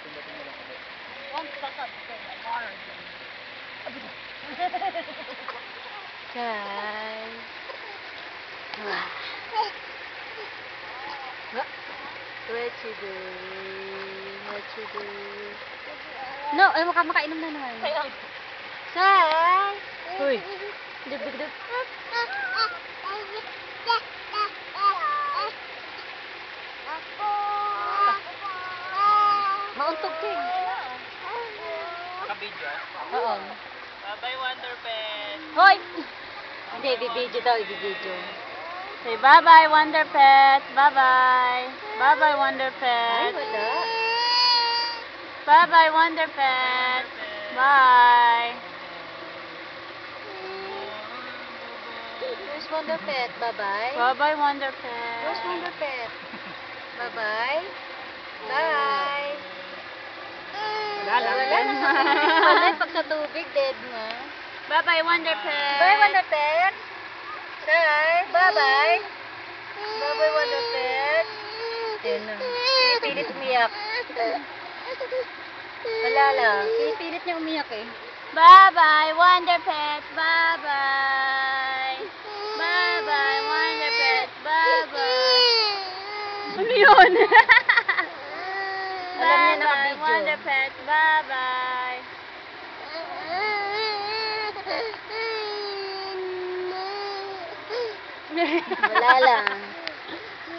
pindating mo lang ulit. Shy. What you doing? What you doing? No, ay makainom na naman. Shy. Uy. Dug. Mauntog ka eh. Naka-video? Oo. Bye-bye, Wonder Pet! Hoy! Hindi, ibibidyo daw, ibibidyo. Say bye-bye, Wonder Pet. Bye-bye. Bye-bye, Wonder Pet. Ay, wala. Bye-bye, Wonder Pet. Bye. Where's Wonder Pet? Bye-bye. Bye-bye, Wonder Pet. Where's Wonder Pet? Bye-bye. Bye. Wala lang. Wala, pag sa tubig, dead na. Bye-bye, Wonder Pet. Bye, Wonder Pet. Say, bye-bye. Bye-bye, Wonder Pet. Yan na. Pinipilit umiyak. Wala lang. Pinipilit niya umiyak eh. Bye-bye, Wonder Pet. Bye-bye. Bye-bye, Wonder Pet. Bye-bye. Ano yun? Alam niya naka-video. Wonder Pet. Bye-bye. Wala lang.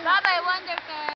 Bye-bye, Wonder